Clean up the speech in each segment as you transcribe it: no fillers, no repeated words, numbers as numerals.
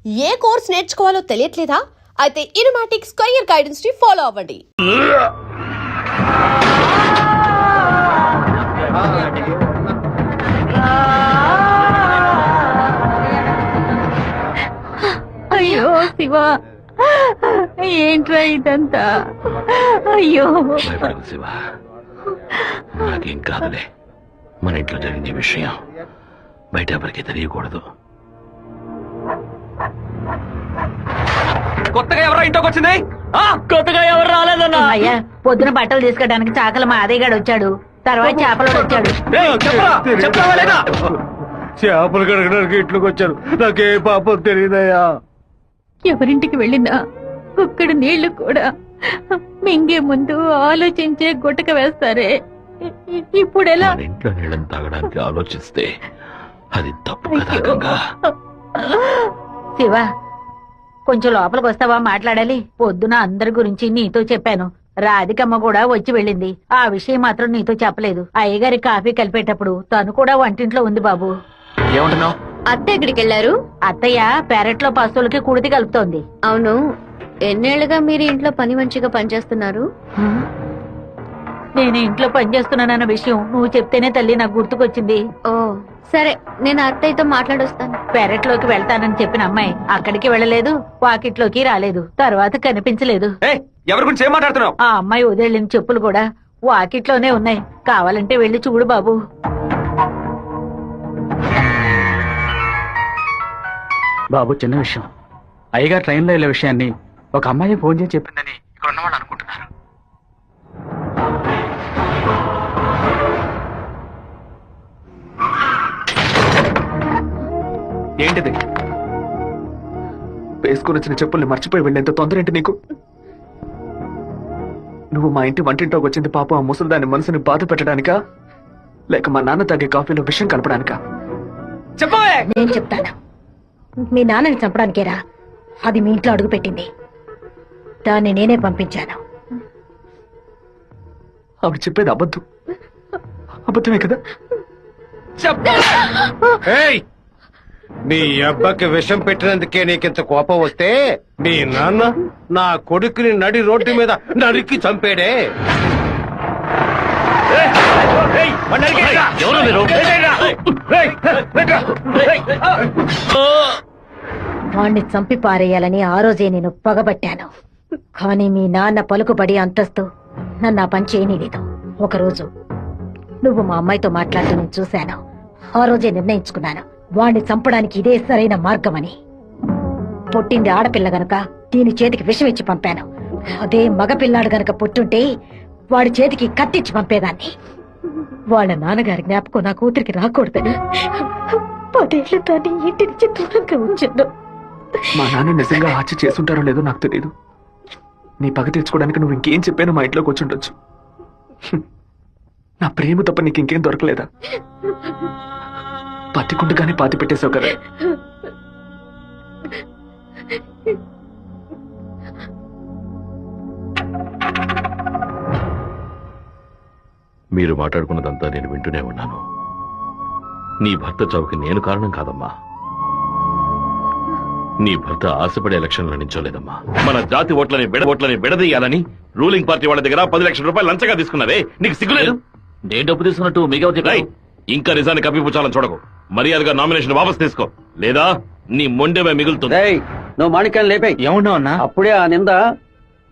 ఏ course నేర్చుకోవాలో తెలియట్లేదా? అయితే ఇనుమాటిక్స్ career guidance ని follow అవ్వండి. అయ్యో శివ, ఏంట్రా ఇదంతా? అయ్యో శివ, నాకేం కాదులే. మన ఇంట్లో జరిగిన విషయం బయట ఎవరికి తెలియకూడదు. కొత్తగా ఎవరో ఇంట్లోకి వచ్చింది? కొత్తగా ఎవరు రాలేదన్నా. అయ్యా, పొద్దున బట్టలు తీసుకెళ్ళడానికి చాకల మా అదయ్యగాడు వచ్చాడు, తర్వాత చేపలోడు వచ్చాడు. చేపలు కడగడానికి ఇంట్లోకి వచ్చారు. నాకే పాపం తెలియదయ్యా. ఎవరింటికి వెళ్ళినా ఒక్కడ నీళ్లు కూడా మింగే ముందు ఆలోచించే గుట్టక వేస్తారే, ఇప్పుడెలా? మన ఇంట్లో నీళ్ళని తాగడానికి ఆలోచిస్తే అది తప్పు కదా గంగా. శివ, కొంచెం లోపలికి వస్తావా? మాట్లాడాలి. పొద్దున అందరి గురించి నీతో చెప్పాను. రాధికమ్మ కూడా వచ్చి వెళ్ళింది. ఆ విషయం మాత్రం నీతో చెప్పలేదు. అయ్యగారి కాఫీ కలిపేటప్పుడు తను కూడా వంటింట్లో ఉంది బాబు. ఏమంటున్నావు? అత్త ఎక్కడికి వెళ్ళారు? అత్తయ్య పెరట్లో పశువులకి కుడితి కలుపుతోంది. అవును, ఎన్నేళ్లుగా మీరు ఇంట్లో పని మంచిగా పనిచేస్తున్నారు? నేను ఇంట్లో పనిచేస్తున్నానన్న విషయం నువ్వు చెప్తేనే తల్లి నాకు గుర్తుకొచ్చింది. ఓ సరే, నేను అత్తయ్యతో మాట్లాడొస్తాను. పెరట్లోకి వెళ్తానని చెప్పిన అమ్మాయి అక్కడికి వెళ్ళలేదు, వాకిట్లోకి రాలేదు, తర్వాత కనిపించలేదు. ఎవరి గురించి ఏం మాట్లాడుతున్నావు? ఆ అమ్మాయి వదిలిన చెప్పులు కూడా వాకిట్లోనే ఉన్నాయి. కావాలంటే వెళ్ళి చూడు బాబు. బాబు, చిన్న విషయం. అయ్యగా ట్రైన్లో వెళ్ళే విషయాన్ని ఒక అమ్మాయి ఫోన్ చేసి చెప్పిందని ఇక్కడ ఉన్నవాళ్ళు అనుకుంటున్నారు. ఏంటిది? వేసుకుని వచ్చిన చెప్పుల్ని మర్చిపోయి వెళ్ళేంత తొందర ఏంటి నీకు? నువ్వు మా ఇంటి వంటింట్లోకి వచ్చింది పాపం ఆ ముసలిదాని మనసుని బాధ పెట్టడానికా, లేక మా నాన్న తాగే కాఫీలో విషయం కలపడానికా? చెప్పవే. నేను చెప్తాను. మీ నాన్నని చంపడానికేరా అది మీ ఇంట్లో అడుగు పెట్టింది. దాన్ని నేనే పంపించాను. ఆవిడ చెప్పేది అబద్ధమే కదా? ఏయ్, నీ అబ్బకి విషం పెట్టినందుకే నీకింత కోపం వస్తే నీ నాన్న నా కొడుకుని నడి రోడ్డు మీద నరికి చంపాడే. వాణ్ణి చంపి పారేయాలని ఆ రోజే నేను పగబట్టాను. కానీ మీ నాన్న పలుకుబడి అంతస్తు నన్ను ఆ పని చేయనీలేదు. ఒకరోజు నువ్వు మా అమ్మాయితో మాట్లాడుతూ నేను చూశాను. ఆ రోజే నిర్ణయించుకున్నాను, వాణ్ణి చంపడానికి ఇదే సరైన మార్గమని. పుట్టింది ఆడపిల్ల గనక దీని చేతికి విషం ఇచ్చి పంపాను. అదే మగపిల్లాడు గనక పుట్టుంటే వాడి చేతికి కత్తిచ్చి పంపేదాన్ని. వాళ్ళ నాన్నగారి జ్ఞాపకం నా కూతురికి రాకూడదని 10 ఏళ్లు దాన్ని ఇంటి నుంచి దూరంగా ఉంచాను. మా నాన్న నిజంగా హత్య చేసుంటారో లేదో నాకు తెలియదు. నీ పగ తీర్చుకోవడానికి నువ్వు ఇంకేం చెప్పానో మా ఇంట్లోకి వచ్చి ఉండొచ్చు. నా ప్రేమ తప్ప నీకు ఇంకేం దొరకలేదా? పత్తికుంటగానే పాతి పెట్టేశావు కదా. మీరు మాట్లాడుకున్నదంతా నేను వింటూనే ఉన్నాను. నీ భర్త చావుకి నేను కారణం కాదమ్మా. నీ భర్త ఆశపడే ఎలక్షన్లో నించోలేదమ్మా. మన జాతి ఓట్లని విడదీయాలని రూలింగ్ పార్టీ వాళ్ళ దగ్గర 10 లక్షల రూపాయలు లంచంగా తీసుకున్నావే, నీకు సిగ్గులేదు? నేను డబ్బు తీసుకున్నట్టు మీకు ఇంకా నిజాన్ని కప్పిపుచ్చాలని చూడకు. మర్యాదగా నామినేషన్ వాపస్ తీసుకో, లేదా నీ మొండెమే మిగులుతుంది. నువ్వు మాణిక్యాన్ని లేపే. ఏమన్నావు అన్నా? అప్పుడే ఆ నింద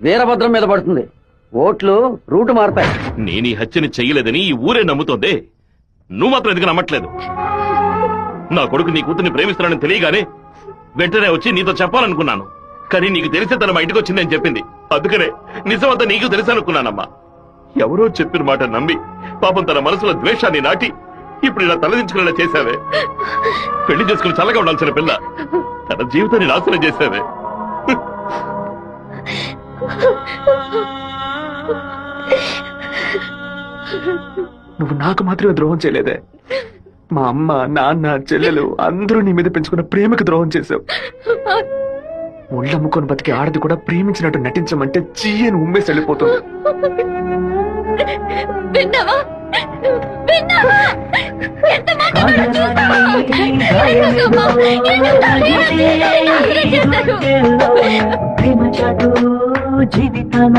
వీరభద్రం మీద పడుతుంది. ఓట్లు రూటు మారుతాయి. నేను ఈ హత్యని చెయ్యలేదని ఈ ఊరే నమ్ముతోంది. నువ్వు మాత్రం ఎందుకు నమ్మట్లేదు? నా కొడుకు నీ కూతుర్ని ప్రేమిస్తున్నానని తెలియగానే వెంటనే వచ్చి నీతో చెప్పాలనుకున్నాను. కానీ నీకు తెలిసే తన మా ఇంటికి వచ్చిందని చెప్పింది. అందుకనే నిజమంతా నీకు తెలుసనుకున్నానమ్మా. ఎవరో చెప్పిన మాట నమ్మి పాపం తన మనసులో ద్వేషాన్ని నాటి ఇప్పుడు ఇలా తలదించుకునేలా చేశావే. పెళ్లి చేసుకుని చల్లగా ఉండాల్సిన పిల్ల తన జీవితాన్ని నాశనం చేశావే. నువ్వు నాకు మాత్రమే ద్రోహం చేయలేదే, మా అమ్మ, నాన్న, చెల్లెలు అందరూ నీ మీద పెంచుకున్న ప్రేమకు ద్రోహం చేశావు. ఒళ్ళమ్ముకొని బతికి ఆడది కూడా ప్రేమించినట్టు నటించమంటే చీయని ఉమ్మేసి వెళ్ళిపోతుంది. విన్నావా? ఎంత మాట అన్నాడో చూస్తావా? ఎందుకమ్మా? ఎందుకు చేస్తారు? జీవితన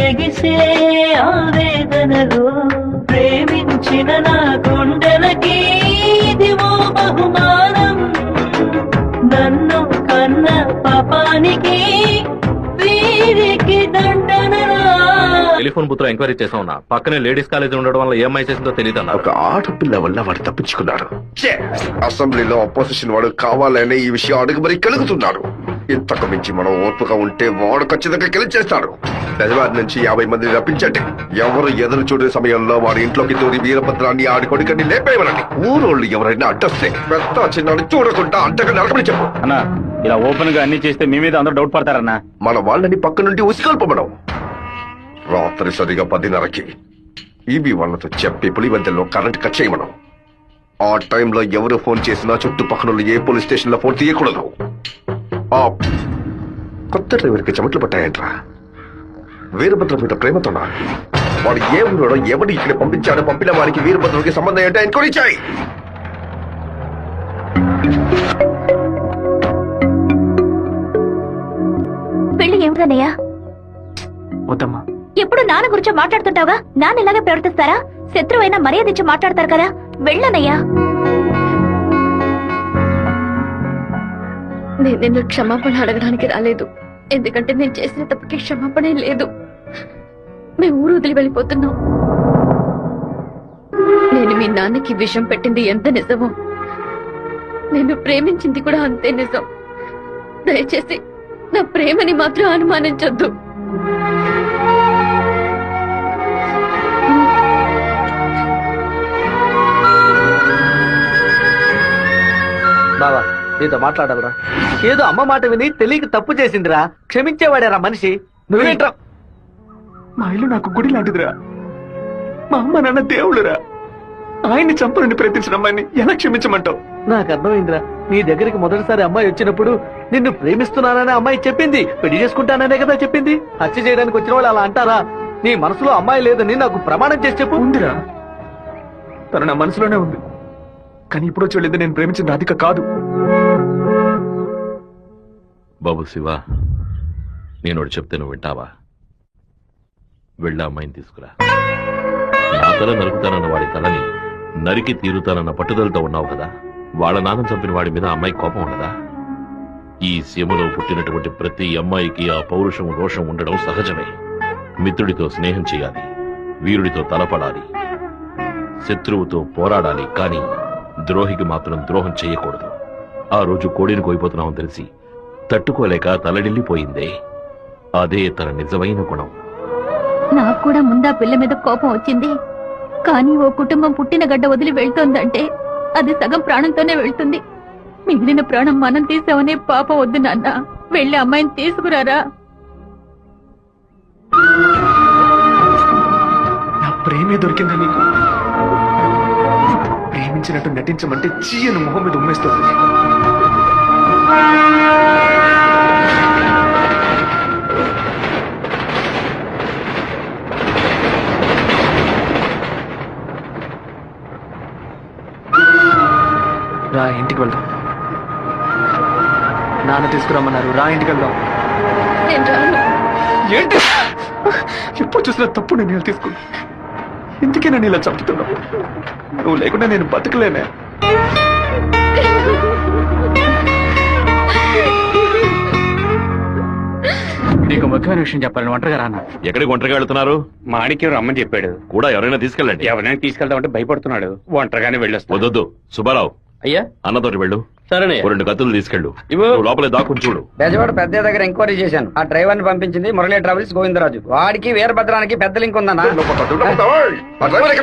ఎగిసే ఆవేదనలో ప్రేమించిన నా గుండెలకి ఇదివో బహుమానం. నన్ను కన్న పాపానికి వీరికి దండనరా. టెలిఫోన్ బుత్ లో ఎంక్వైరీ చేసా ఉన్నా. పక్కనే లేడీస్ కాలేజ్ ఉండడం వల్ల ఏం చేసిందో తెలియదు అన్నారు. ఒక ఆడపిల్ల వల్ల వాడు తప్పించుకున్నాడు. అసెంబ్లీలో అపోజిషన్ వాడు కావాలనే ఈ విషయం అడుగు మరి కలుగుతున్నాడు. ఇంతకు మించి మనం ఓర్పుగా ఉంటే వాడు ఖచ్చితంగా గెలిచేస్తాడు. తెల్లవారి నుంచి 50 మందిని రప్పించండి. ఎవరు ఎదురు చూడే సమయంలో వాడి ఇంట్లోకి దూరి వీరభద్రాన్ని ఆడి కొడుకని లేపేయమనండి. ఊరోళ్ళు ఎవరైనా అడ్డొస్తే పెద్ద చిన్నాడు చూడకుండా అడ్డగా నరకమని చెప్పు. అన్నా ఇలా ఓపెన్ గా అన్ని చేస్తే మీ మీద అందరూ డౌట్ పడతారన్నా. మన వాళ్ళని పక్క నుండి ఉసిగొల్పమడం. రాత్రి సరిగా 10:30కి ఈబీ వాళ్ళతో చెప్పి పులివెందుల్లో కరెంట్ కట్ చేయమనం. ఆ టైంలో ఎవరు ఫోన్ చేసినా చుట్టుపక్కల ఏ పోలీస్ స్టేషన్ లో ఫోన్ తీయకూడదు. ఆ కొత్త డ్రైవర్కి చెమట్లు పట్టాయంట్రా. వీరభద్రం మీద ప్రేమతోనా వాడు ఏ ఊరోడో ఎవడు ఇక్కడ పంపించాడో పంపిన వారికి వీరభద్రంకి సంబంధం ఏంటో ఎంక్వైరీ చేయి. పెళ్లి ఏమిటన్నయ్యా? వద్దమ్మా. ఎప్పుడు నాన్న గురించి మాట్లాడుతుంటావుగా, నాన్న ఇలాగే ప్రవర్తిస్తారా? శత్రువైనా మర్యాద ఇచ్చి మాట్లాడతారు కదా, వెళ్ళనయ్యా. నేను నిన్ను క్షమాపణ అడగడానికి రాలేదు, ఎందుకంటే నేను చేసిన తప్పుకి క్షమాపణ లేదు. మేము ఊరు వదిలి వెళ్ళిపోతున్నాం. నేను మీ నాన్నకి విషం పెట్టింది ఎంత నిజమో, నేను ప్రేమించింది కూడా అంతే నిజం. దయచేసి నా ప్రేమని మాత్రం అనుమానించొద్దు. బావా నీతో మాట్లాడాలరా. ఏదో అమ్మ మాట విని తెలియక తప్పు చేసిందిరా. క్షమించేవాడేరా మనిషి. నువ్వేంట్రా? మా ఇల్లు నాకు గుడి లాంటిదిరా. మా అమ్మ నాన్న దేవుళ్ళురా. ఆయన్ని చంపనని ప్రయత్నించిన అమ్మాయిని ఎలా క్షమించమంటావు? నాకు అర్థమైందిరా. నీ దగ్గరికి మొదటిసారి అమ్మాయి వచ్చినప్పుడు నిన్ను ప్రేమిస్తున్నాననే అమ్మాయి చెప్పింది. పెళ్లి చేసుకుంటాననే కదా చెప్పింది. హత్య చేయడానికి వచ్చిన వాళ్ళు అలా అంటారా? నీ మనసులో అమ్మాయి లేదని నాకు ప్రమాణం చేసి చెప్పు. ఉందిరా, తను నా మనసులోనే ఉంది. కానీ ఇప్పుడు వచ్చి వెళ్ళింది నేను ప్రేమించిన రాధిక కాదు. బాబు శివ, నేను ఒకటి చెప్తే నువ్వు వింటావా? వెళ్ళి అమ్మాయిని తీసుకురా. నా తల నరుకుతానన్న వాడి తలని నరికి తీరుతానన్న పట్టుదలతో ఉన్నావు కదా. వాళ్ళ నాన్న చంపిన వాడి మీద అమ్మాయి కోపం ఉండదా? ఈ సీమలో పుట్టినటువంటి ప్రతి అమ్మాయికి ఆ పౌరుషం రోషం ఉండడం సహజమే. మిత్రుడితో స్నేహం చేయాలి, వీరుడితో తలపడాలి, శత్రువుతో పోరాడాలి. కానీ ద్రోహికి మాత్రం ద్రోహం చేయకూడదు. ఆ రోజు కోడిని కోయిపోతున్నామని తెలిసి తట్టుకోలేక తలడిల్లిపోయిందే, అదే తన నిజమైన గుణం. నాకు కూడా ముందా పిల్ల మీద కోపం వచ్చింది. కానీ ఓ కుటుంబం పుట్టిన గడ్డ వదిలి వెళ్తోందంటే అది సగం ప్రాణంతోనే వెళ్తుంది. మిగిలిన ప్రాణం మనం తీసామనే పాప వద్దు నాన్న. వెళ్ళి అమ్మాయిని తీసుకురారా. నా ప్రేమే దొరికిందా నీకు? ప్రేమించినట్టు నటించమంటే చీయను మొహం మీద ఉమ్మేస్తుంది. రా ఇంటికి వెళ్దాం. నాన్న తీసుకురమ్మన్నారు. రా ఇంటికి వెళ్దాం. నేను రాను. ఏంటి ఎప్పుడు చూసినా తప్పు నేను తీసుకున్నా. ఇందుకే నేను ఇలా చంపుతున్నావు. నువ్వు లేకుండా నేను బతకలేనే. నీకు ముఖ్యమైన విషయం చెప్పాలని ఒంటరిగా రానా? ఎక్కడికి ఒంటరిగా వెళ్తున్నారు? మాణిక్యం రమ్మని చెప్పాడు. కూడా ఎవరైనా తీసుకెళ్ళండి. ఎవరైనా తీసుకెళ్తామంటే భయపడుతున్నాడు. ఒంటరిగానే వెళ్ళొస్తా. వద్దొద్దు సుబ్బారావు, అయ్యా అన్నతోటి వెళ్ళు. సరేనే. 2 కత్తులు తీసుకెళ్ళు. ఇవ్వు. నువ్వు లోపలే దాక్కుని చూడు. బెజవాడ పెద్ద దగ్గర ఎంక్వైరీ చేశాను. ఆ డ్రైవర్ ని పంపించింది మురళీ ట్రావెల్స్ గోవిందరాజు. వాడికి వీరభద్రానికి పెద్ద లింక్ ఉందన్నా.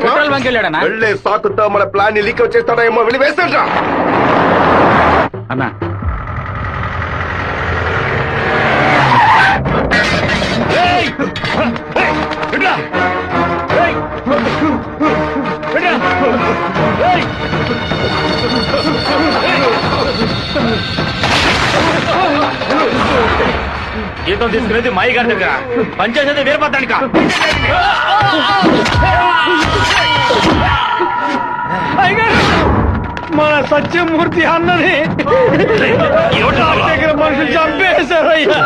పెట్రోల్ బంక్ వెళ్ళాడనా? వెళ్ళే సాకుతో మన ప్లాన్ లీక్ వచ్చేస్తాడేమో. వెళ్ళి వేస్తాడ్రా. అన్నా జీతం తీసుకునేది మాయి గారి దగ్గర పనిచేసేది వీరభద్రానిక. మన సత్యమూర్తి అన్నని దగ్గర మనుషులు చంపేశారయ్యా.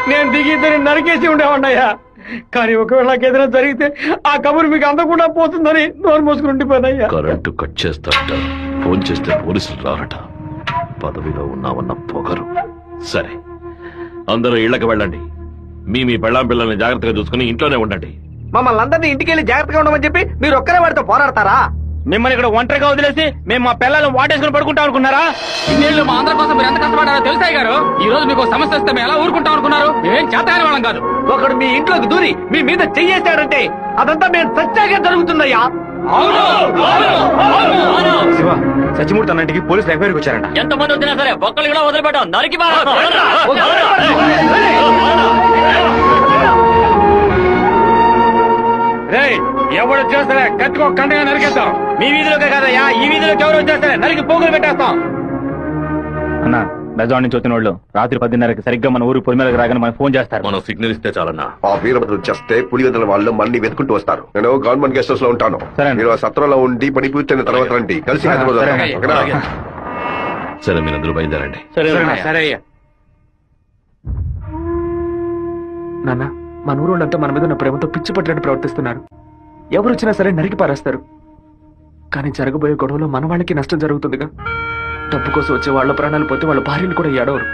నేను దిగి ఇద్దరు నరికేసి ఉండేవాడినయ్యా. కానీ ఒకవేళ నాకు ఏదైనా జరిగితే ఆ కబురు మీకు అందకుండా పోతుందని నోరు మూసుకుని ఉండిపోయినయ్యా. కరెంటు కట్ చేస్తాడట, ఫోన్ చేస్తే పోలీసులు రారట. పదవిలో ఉన్నామన్న పొగరు. సరే, అందరూ ఇళ్లకు వెళ్ళండి. మీ పెళ్ళాం పిల్లల్ని జాగ్రత్తగా చూసుకుని ఇంట్లోనే ఉండండి. మమ్మల్ని అందరినీ ఇంటికి వెళ్ళి జాగ్రత్తగా ఉండమని చెప్పి మీరు ఒక్కరే వాడితో పోరాడతారా? మిమ్మల్ని ఇక్కడ ఒంటరిగా వదిలేసి మేము మా పిల్లలను వాటేసుకుని పడుకుంటాం అనుకున్నారా? ఇన్నేళ్ళు మా అందరి కోసం మీరు ఎంత కష్టపడారో తెలుసాయి గారు. ఈ రోజు మీకు సమస్య వస్తే మేము ఎలా ఊరుకుంటాం అనుకున్నారు? మేమేం చేతగాని వాళ్ళం కాదు. ఒకడు మీ ఇంట్లోకి దూరి మీ మీద చెయ్యేశాడంటే అదంతా మేము సత్యాగా జరుగుతుందయ్యా. శివ, సత్యమూర్తి అన్నింటికి పోలీసులు ఎంక్వైరీకి వచ్చారంట. ఎంతమంది వచ్చినా సరే ఒక్కళ్ళు కూడా వదిలిపెట్టాం. నరికి ఎవరు వచ్చేస్తారే కత్తికో కండగా నరికేస్తాం. మీ వీధిలోకే కదయ్యా, ఈ వీధిలోకి ఎవరు వచ్చేస్తారే నరికి పోగులు పెట్టేస్తాం. అన్న, బెజవాడ నుంచి వచ్చిన వాళ్ళు రాత్రి 10:30కి సరిగ్గా మన ఊరు పొలి మీదకి రాగానే మనకు ఫోన్ చేస్తారు. మనం సిగ్నల్ ఇస్తే చాలన్నా. ఆ వీరభద్రం చేస్తే పులివెందుల వాళ్ళు మళ్ళీ వెతుకుంటూ వస్తారు. నేను గవర్నమెంట్ గెస్ట్ హౌస్ లో ఉంటాను. సరే. మీరు ఆ సత్రంలో ఉండి పని పూర్తయిన తర్వాత రండి. కలిసి హైదరాబాద్ సరే. వద్దాం. ఓకేనా? సరే, మీరందరూ బయలుదేరండి. సరే అయ్యా. నాన్న, మన ఊరోళ్ళంతా మన మీద ఉన్న ప్రేమతో పిచ్చి పట్టినట్టు ప్రవర్తిస్తున్నారు. ఎవరు వచ్చినా సరే నరికి పారేస్తారు. కానీ జరగబోయే గొడవలో మన వాళ్ళకి నష్టం జరుగుతుందిగా. డబ్బు కోసం వచ్చే వాళ్ళ ప్రాణాలు పోతే వాళ్ళ భార్యలు కూడా ఏడవరు.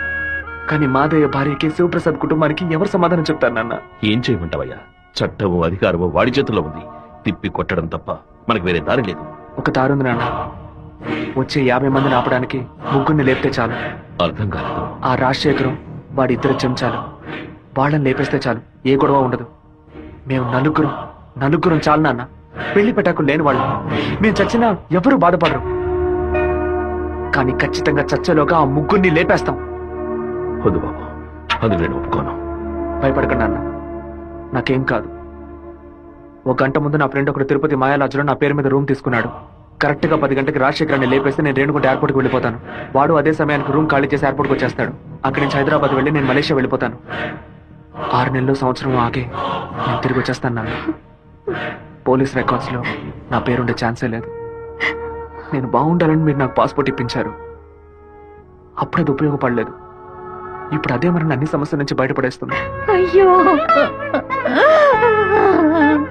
కానీ మాదయ్య భార్యకి శివప్రసాద్ కుటుంబానికి ఎవరు సమాధానం చెప్తారు నాన్న? ఏం చేయమంటావయ్యా? చట్టము అధికారము వాడి చేతుల్లో ఉంది. తిప్పి కొట్టడం తప్ప మనకు వేరే దారి లేదు. ఒక దారుంది నాన్న. వచ్చే 50 మందిని ఆపడానికి ముగ్గురిని లేపితే చాలు. అర్థం కాలేదు. ఆ రాజశేఖరం వాడి ఇద్దరు చెంచాలు వాళ్ళని లేపేస్తే చాలు, ఏ గొడవ ఉండదు. మేము నలుగురం చాలు నాన్న. పెళ్లి పెట్టకు లేని వాళ్ళు. మేము చచ్చినా ఎవరు బాధపడరు. కానీ ఖచ్చితంగా చచ్చేలోగా ఆ ముగ్గురిని లేపేస్తాం. వద్దు బాబు, అది నేను ఒప్పుకోను. భయపడకండి నాన్న, నాకేం కాదు. 1 గంట ముందు నా ఫ్రెండ్ ఒకడు తిరుపతి మాయాలాజ్లో నా పేరు మీద రూమ్ తీసుకున్నాడు. కరెక్ట్ గా 10 గంటకి రాజశేఖరాన్ని లేపేస్తే నేను రేణుగుంట ఎయిర్పోర్ట్కి వెళ్ళిపోతాను. వాడు అదే సమయానికి రూమ్ ఖాళీ చేసి ఎయిర్పోర్ట్కి వచ్చేస్తాడు. అక్కడి నుంచి హైదరాబాద్ వెళ్ళి నేను మలేషియా వెళ్ళిపోతాను. 6 నెలలు సంవత్సరం ఆగే నేను తిరిగి వచ్చేస్తాను నాన్న. పోలీస్ రికార్డ్స్ లో నా పేరుండే ఛాన్సే లేదు. నేను బాగుండాలని మీరు నాకు పాస్పోర్ట్ ఇప్పించారు. అప్పుడు అది ఉపయోగపడలేదు. ఇప్పుడు అదే మరి అన్ని సమస్యల నుంచి బయటపడేస్తుంది. అయ్యో,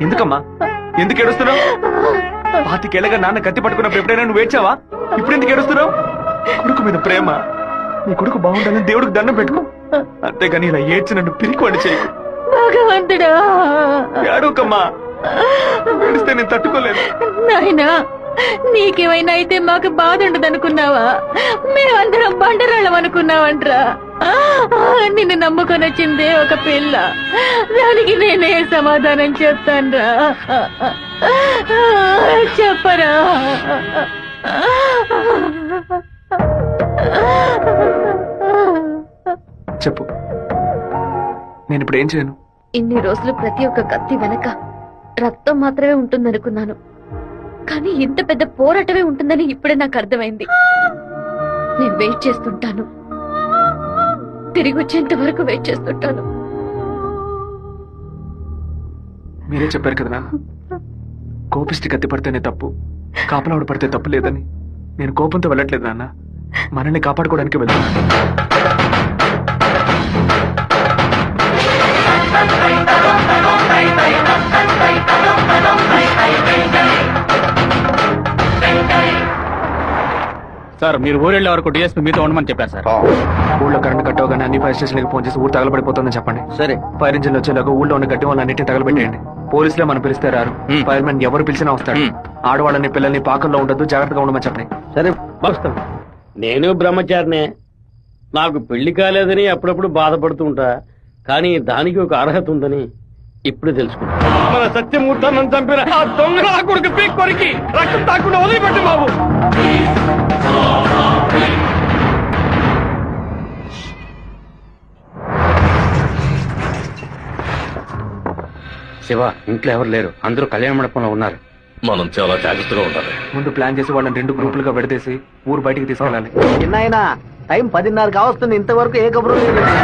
ఎందుకమ్మా, ఎందుకు ఏడుస్తున్నావు? 25 ఏళ్ళగా నాన్న కత్తి పట్టుకున్నప్పుడు ఎప్పుడైనా నువ్వు ఏడ్చావా? ఇప్పుడు ఎందుకు ఏడుస్తున్నావు? కొడుకు మీద ప్రేమ. నీ కొడుకు బాగుండాలని దేవుడికి దండం పెట్టుకో. అంతేగాని ఇలా ఏడ్చి నన్ను పిరికోండి చేయకు. భగవంతుడా, ఏడవకమ్మా. ఏడిస్తే నేను తట్టుకోలేదు. నాయనా, నీకేమైనా అయితే మాకు బాధ ఉండదనుకున్నావా? మేమందరం బండరాళ్ళం అనుకున్నావంట్రా. నిన్ను నమ్ముకొని వచ్చిందే ఒక పిల్ల. దానికి నేనే సమాధానం చెప్తాన్రా. చెప్పరా? చెప్పు, నేను ఇప్పుడు ఏం చేయను? ఇన్ని రోజులు ప్రతి ఒక్క కత్తి వెనక రక్తం మాత్రమే ఉంటుందనుకున్నాను. కానీ ఇంత పెద్ద పోరాటమే ఉంటుందని ఇప్పుడే నాకు అర్థమైంది. నేను వెయిట్ చేస్తుంటాను, తిరిగి వచ్చేంత వరకు వెయిట్ చేస్తుంటాను. మీరే చెప్పారు కదనా, కోపిష్టి కత్తి పడితేనే తప్పు, కాపలావిడ పడితే తప్పు లేదని. నేను కోపంతో వెళ్ళట్లేదు నాన్న, మనల్ని కాపాడుకోవడానికి వెళ్తాను. సార్, మీరు ఊరెళ్ళే వరకు డిఎస్పీ మీతో ఉండమని చెప్పారు సార్. ఊళ్ళో కరెంట్ కట్ అవగానే అన్ని ఫైర్ స్టేషన్కి ఫోన్ చేసి ఊరు తగలబడిపోతుందని చెప్పండి. సరే. ఫైర్ ఇంజిన్ వచ్చేలాగా ఊళ్ళో ఉన్న గడ్డి వాళ్ళన్నింటినీ తగలబెట్టేయండి. పోలీసులే మనం పిలిస్తే రారు. ఫైర్ మ్యాన్ ఎవరు పిలిచినా వస్తాడు. ఆడవాళ్ళని పిల్లల్ని పాకల్లో ఉండొద్దు, జాగ్రత్తగా ఉండమని చెప్పండి. సరే, వస్తాం. నేను బ్రహ్మచారినే. నాకు పెళ్లి కాలేదని అప్పుడప్పుడు బాధపడుతుంటా. కానీ దానికి ఒక అర్హత ఉందని ఇప్పుడు తెలుసుకున్నా. మన సత్యమూర్తాన్ని చంపిన ఆ దొంగ కొడుకు పీక్ కొరికి రక్తం తాకుండా వదిలిపెట్టు బాబు. శివ, ఇంట్లో ఎవరు లేరు, అందరూ కళ్యాణ మండపంలో ఉన్నారు. మనం చాలా జాగ్రత్తగా ఉండాలి. ముందు ప్లాన్ చేసి వాళ్ళని 2 గ్రూపులుగా విడదీసి ఊరు బయటికి తీసుకెళ్ళాలి. చిన్నాయన టైం 10:30 కావస్తుంది, ఇంతవరకు ఏ కబురు లేదు.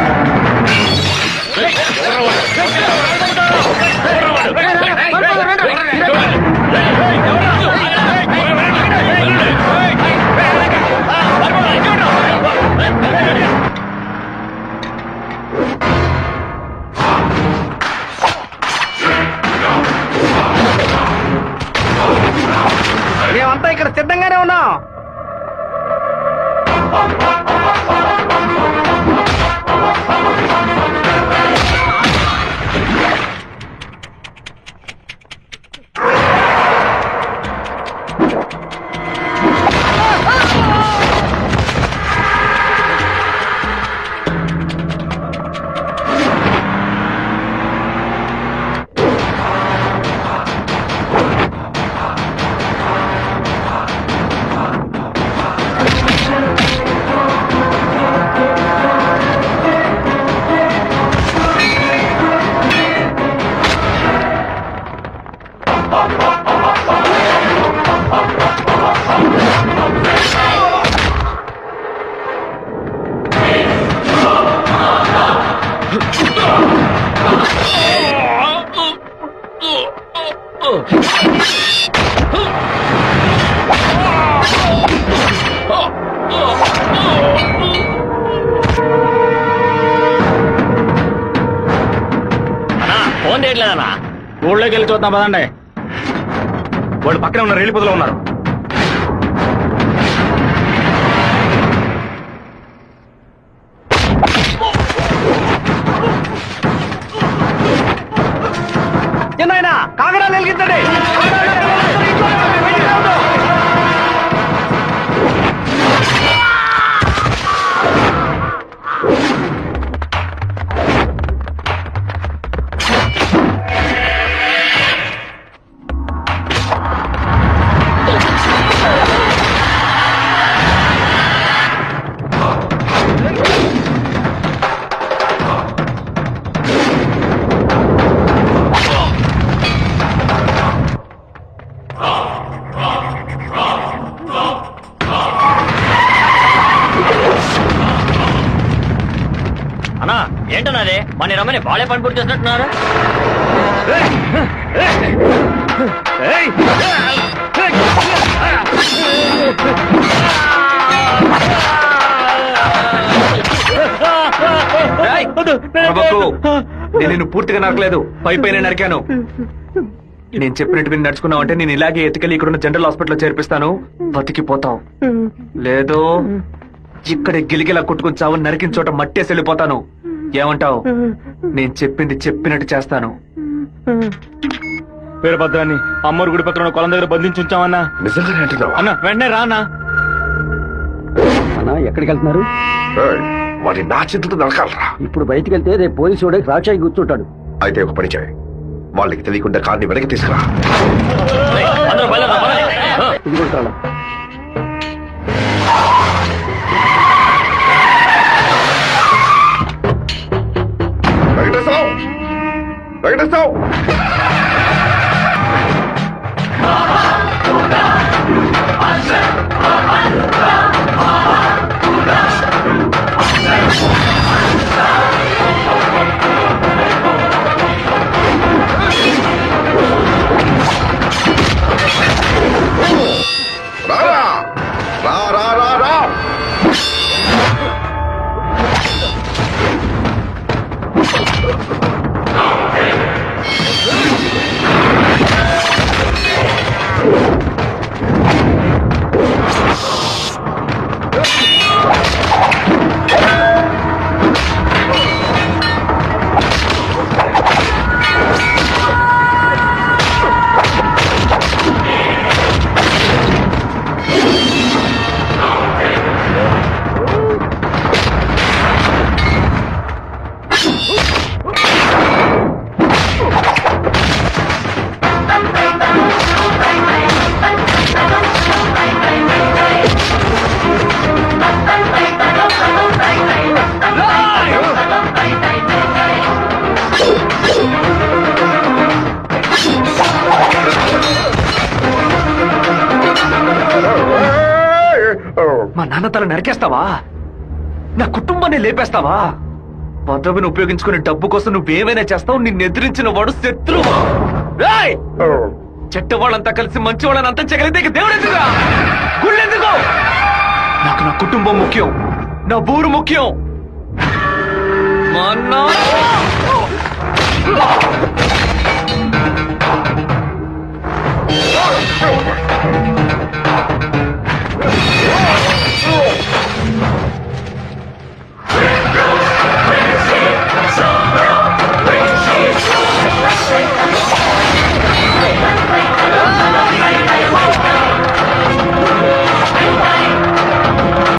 మేమంతా ఇక్కడ సిద్ధంగానే ఉన్నాం. ఫోన్ చేయట్లేదన్నా. ఊళ్ళోకి వెళ్ళి చూద్దాం పదండి. వాళ్ళు పక్కనే ఉన్న రైలు పొదలో ఉన్నారు. చిన్నాయన కాగడాలు వెలిగించండి. అన్నా ఏంటన్నది? మన రమ్మని బాలే పని పూర్తి చేస్తున్నట్టున్నారు. నేను నిన్ను పూర్తిగా నరకలేదు, పైపైన నరికాను. నేను చెప్పినట్టు విని నడుచుకున్నావు అంటే నేను ఇలాగే ఎత్తుకెళ్ళి ఇక్కడున్న జనరల్ హాస్పిటల్లో చేర్పిస్తాను, బతికిపోతావు. లేదు ఇక్కడ గిలిగిలా కొట్టుకుని చావు, నరికిన చోట మట్టేసి వెళ్ళిపోతాను. ఏమంటావు? నేను చెప్పింది చెప్పినట్టు చేస్తాను. వీరభద్రాన్ని అమ్మోరు గుడి పక్కన కొలం దగ్గర బంధించి ఉంచామన్నా. నిజంగానే అంటున్నావా? అన్న వెంటనే రా అన్నా. అన్నా, ఎక్కడికి వెళ్తున్నారు? ఏయ్, వాడి నా చేతులతో నరకాలరా. ఇప్పుడు బయటికి వెళ్తే రేపు పోలీసు వాడికి రాక్షాయి కూర్చుంటాడు. అయితే ఒక పని చేయి, వాళ్ళకి తెలియకుండా కార్ని వెనక్కి తీసుకురా. అందరూ బయలుదేరదాం, పదండి. ఇది కూడా తాళం. వెంకటేశ్వరరావు, వెంకటేశ్వరరావు, రారా, రా రా రా రా. మా నాన్న తల నరికేస్తావా? నా కుటుంబాన్ని లేపేస్తావా? పదవిని ఉపయోగించుకునే డబ్బు కోసం నువ్వేమైనా చేస్తావు. నిన్ను ఎదిరించిన వాడు శత్రువు. రేయ్! చెడ్డ వాళ్ళంతా కలిసి మంచి వాళ్ళని అంతం చేయగలిగితే ఇక దేవుడు ఎందుకురా? గుళ్ళెందుకు? నాకు నా కుటుంబం ముఖ్యం, నా ఊరు ముఖ్యం. మా నాన్న